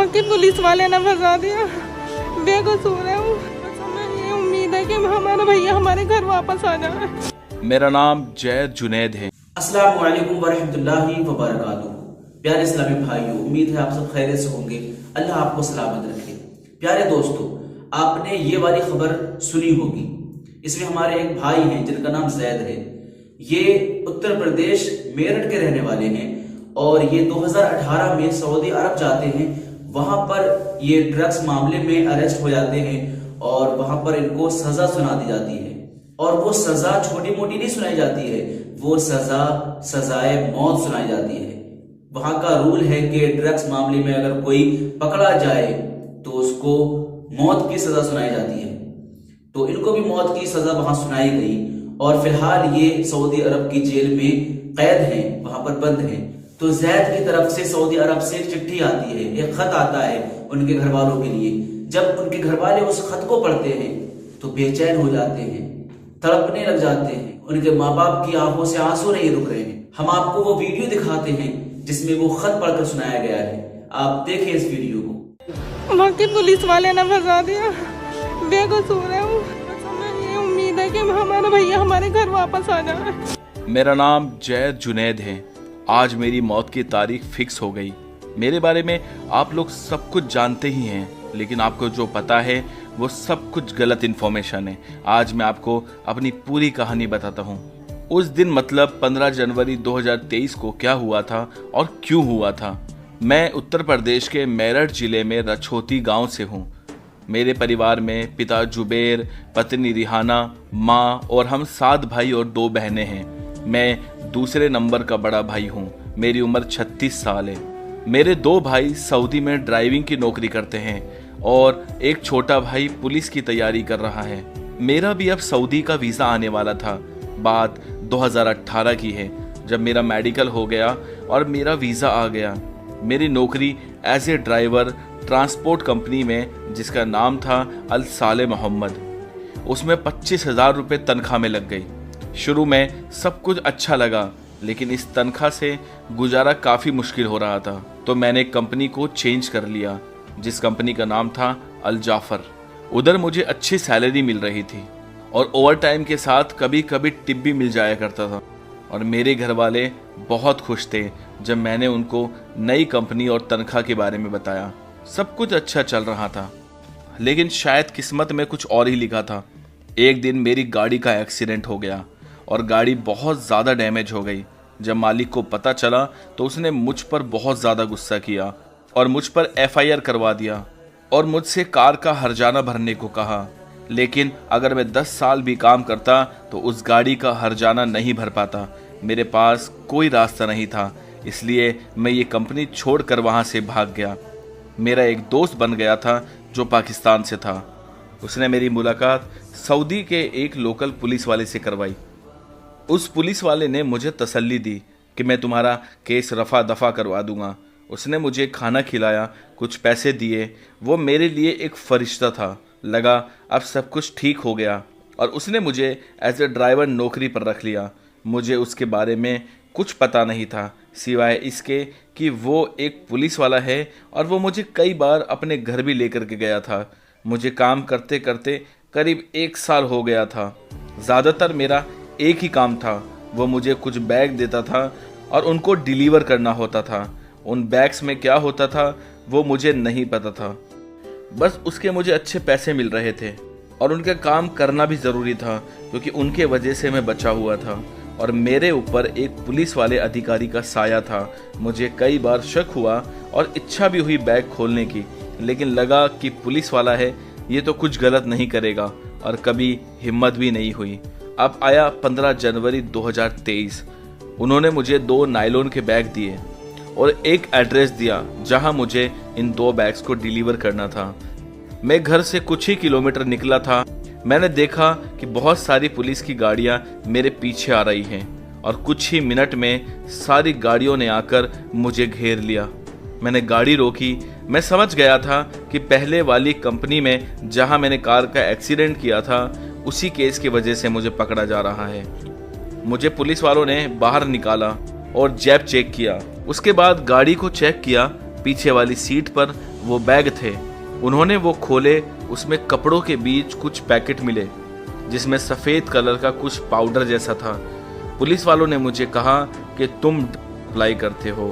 वहाँ के पुलिस वाले ने फंसा दिया, बेकसूर है वो। हमें ये उम्मीद है कि हमारा भैया हमारे घर वापस आ जाए। मेरा नाम जैद जुनैद है। अस्सलाम वालेकुम वरहमतुल्लाहि वबरकातुहू। प्यारे इस्लामी भाइयों, उम्मीद है आप सब खैरियत से होंगे। अल्लाह आपको सलामत रखे। प्यारे दोस्तों, आपने ये वाली खबर सुनी होगी। इसमें हमारे एक भाई हैं जिनका नाम जैद है। ये उत्तर प्रदेश मेरठ के रहने वाले हैं और ये 2018 में सऊदी अरब जाते हैं। वहां पर ये ड्रग्स मामले में अरेस्ट हो जाते हैं और वहां पर इनको सजा सुना दी जाती है। और वो सजा छोटी मोटी नहीं सुनाई जाती है, वो सजाए मौत सुनाई जाती है। वहां का रूल है कि ड्रग्स मामले में अगर कोई पकड़ा जाए तो उसको मौत की सजा सुनाई जाती है। तो इनको भी मौत की सजा वहां सुनाई गई और फिलहाल ये सऊदी अरब की जेल में कैद हैं, वहां पर बंद हैं। तो जैद की तरफ से सऊदी अरब से एक चिट्ठी आती है, एक खत आता है उनके घर वालों के लिए। जब उनके घर वाले उस खत को पढ़ते हैं तो बेचैन हो जाते हैं, तड़पने लग जाते हैं। उनके माँ बाप की आंखों से आंसू नहीं रुक रहे हैं। हम आपको वो वीडियो दिखाते हैं जिसमें वो खत पढ़कर सुनाया गया है। आप देखें इस वीडियो को। वहाँ के पुलिस वाले ने फंसा दिया, बेकसूर है वो। हमें ये उम्मीद है कि हमारा भैया हमारे घर वापस आ जाए। मेरा नाम जैद जुनैद है। आज मेरी मौत की तारीख फिक्स हो गई। मेरे बारे में आप लोग सब कुछ जानते ही हैं, लेकिन आपको जो पता है वो सब कुछ गलत इन्फॉर्मेशन है। आज मैं आपको अपनी पूरी कहानी बताता हूँ। उस दिन मतलब 15 जनवरी 2023 को क्या हुआ था और क्यों हुआ था। मैं उत्तर प्रदेश के मेरठ जिले में रछोती गांव से हूँ। मेरे परिवार में पिता जुबैर, पत्नी रिहाना, माँ और हम 7 भाई और 2 बहनें हैं। मैं दूसरे नंबर का बड़ा भाई हूँ। मेरी उम्र 36 साल है। मेरे 2 भाई सऊदी में ड्राइविंग की नौकरी करते हैं और एक छोटा भाई पुलिस की तैयारी कर रहा है। मेरा भी अब सऊदी का वीज़ा आने वाला था। बात 2018 की है, जब मेरा मेडिकल हो गया और मेरा वीज़ा आ गया। मेरी नौकरी as a driver transport company में, जिसका नाम था अल साले मोहम्मद, उसमें 25,000 रुपये तनख्वाह में लग गई। शुरू में सब कुछ अच्छा लगा, लेकिन इस तनख्वाह से गुजारा काफ़ी मुश्किल हो रहा था। तो मैंने कंपनी को चेंज कर लिया, जिस कंपनी का नाम था अल जाफर। उधर मुझे अच्छी सैलरी मिल रही थी और ओवर टाइम के साथ कभी कभी टिप भी मिल जाया करता था। और मेरे घर वाले बहुत खुश थे जब मैंने उनको नई कंपनी और तनख्वाह के बारे में बताया। सब कुछ अच्छा चल रहा था, लेकिन शायद किस्मत में कुछ और ही लिखा था। एक दिन मेरी गाड़ी का एक्सीडेंट हो गया और गाड़ी बहुत ज़्यादा डैमेज हो गई। जब मालिक को पता चला तो उसने मुझ पर बहुत ज़्यादा गुस्सा किया और मुझ पर FIR करवा दिया और मुझसे कार का हर्जाना भरने को कहा। लेकिन अगर मैं 10 साल भी काम करता तो उस गाड़ी का हर्जाना नहीं भर पाता। मेरे पास कोई रास्ता नहीं था, इसलिए मैं ये कंपनी छोड़कर वहाँ से भाग गया। मेरा एक दोस्त बन गया था जो पाकिस्तान से था। उसने मेरी मुलाकात सऊदी के एक लोकल पुलिस वाले से करवाई। उस पुलिस वाले ने मुझे तसल्ली दी कि मैं तुम्हारा केस रफा दफा करवा दूंगा। उसने मुझे खाना खिलाया, कुछ पैसे दिए। वो मेरे लिए एक फरिश्ता था। लगा अब सब कुछ ठीक हो गया और उसने मुझे एज ए ड्राइवर नौकरी पर रख लिया। मुझे उसके बारे में कुछ पता नहीं था, सिवाय इसके कि वो एक पुलिस वाला है और वो मुझे कई बार अपने घर भी लेकर के गया था। मुझे काम करते करते करीब 1 साल हो गया था। ज़्यादातर मेरा एक ही काम था। वो मुझे कुछ बैग देता था और उनको डिलीवर करना होता था। उन बैग्स में क्या होता था वो मुझे नहीं पता था, बस उसके मुझे अच्छे पैसे मिल रहे थे और उनका काम करना भी ज़रूरी था, क्योंकि उनके वजह से मैं बचा हुआ था और मेरे ऊपर एक पुलिस वाले अधिकारी का साया था। मुझे कई बार शक हुआ और इच्छा भी हुई बैग खोलने की, लेकिन लगा कि पुलिस वाला है, ये तो कुछ गलत नहीं करेगा, और कभी हिम्मत भी नहीं हुई। अब आया 15 जनवरी 2023। उन्होंने मुझे 2 नायलॉन के बैग दिए और एक एड्रेस दिया जहां मुझे इन 2 बैग्स को डिलीवर करना था। मैं घर से कुछ ही किलोमीटर निकला था। मैंने देखा कि बहुत सारी पुलिस की गाड़ियां मेरे पीछे आ रही हैं और कुछ ही मिनट में सारी गाड़ियों ने आकर मुझे घेर लिया। मैंने गाड़ी रोकी। मैं समझ गया था कि पहले वाली कंपनी में जहां मैंने कार का एक्सीडेंट किया था, उसी केस की वजह से मुझे पकड़ा जा रहा है। मुझे पुलिस वालों ने बाहर निकाला और जेब चेक किया। उसके बाद गाड़ी को चेक किया पीछे वाली सीट पर वो बैग थे। उन्होंने वो खोले, उसमें कपड़ों के बीच कुछ पैकेट मिले जिसमें सफ़ेद कलर का कुछ पाउडर जैसा था। पुलिस वालों ने मुझे कहा कि तुम अप्लाई करते हो।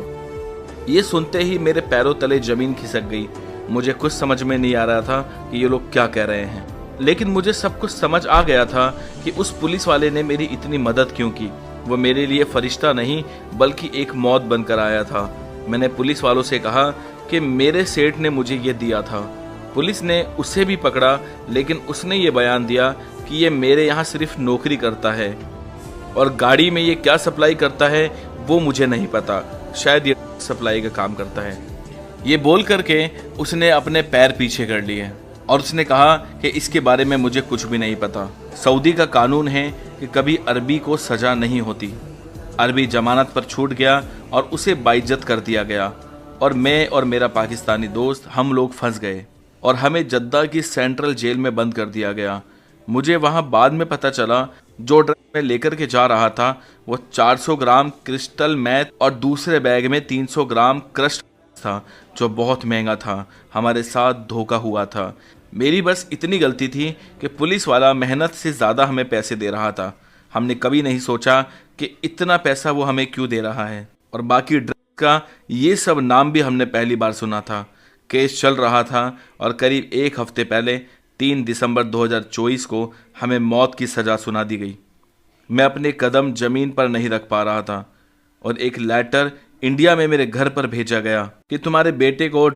ये सुनते ही मेरे पैरों तले ज़मीन खिसक गई। मुझे कुछ समझ में नहीं आ रहा था कि ये लोग क्या कह रहे हैं, लेकिन मुझे सब कुछ समझ आ गया था कि उस पुलिस वाले ने मेरी इतनी मदद क्यों की। वो मेरे लिए फरिश्ता नहीं बल्कि एक मौत बनकर आया था। मैंने पुलिस वालों से कहा कि मेरे सेठ ने मुझे ये दिया था। पुलिस ने उसे भी पकड़ा, लेकिन उसने ये बयान दिया कि ये मेरे यहाँ सिर्फ नौकरी करता है और गाड़ी में ये क्या सप्लाई करता है वो मुझे नहीं पता, शायद ये सप्लाई का काम करता है। ये बोल करके उसने अपने पैर पीछे कर लिए और उसने कहा कि इसके बारे में मुझे कुछ भी नहीं पता। सऊदी का कानून है कि कभी अरबी को सज़ा नहीं होती। अरबी जमानत पर छूट गया और उसे बाइज्जत कर दिया गया और मैं और मेरा पाकिस्तानी दोस्त हम लोग फंस गए और हमें जद्दा की सेंट्रल जेल में बंद कर दिया गया। मुझे वहाँ बाद में पता चला जो ड्रग में लेकर के जा रहा था वो 400 ग्राम क्रिस्टल मैथ और दूसरे बैग में 300 ग्राम क्रस्ट था जो बहुत महंगा था। हमारे साथ धोखा हुआ था। मेरी बस इतनी गलती थी कि पुलिस वाला मेहनत से ज़्यादा हमें पैसे दे रहा था। हमने कभी नहीं सोचा कि इतना पैसा वो हमें क्यों दे रहा है। और बाकी ड्रग का ये सब नाम भी हमने पहली बार सुना था। केस चल रहा था और करीब एक हफ्ते पहले 3 दिसंबर 2024 को हमें मौत की सज़ा सुना दी गई। मैं अपने कदम ज़मीन पर नहीं रख पा रहा था और एक लेटर इंडिया में मेरे घर पर भेजा गया कि तुम्हारे बेटे को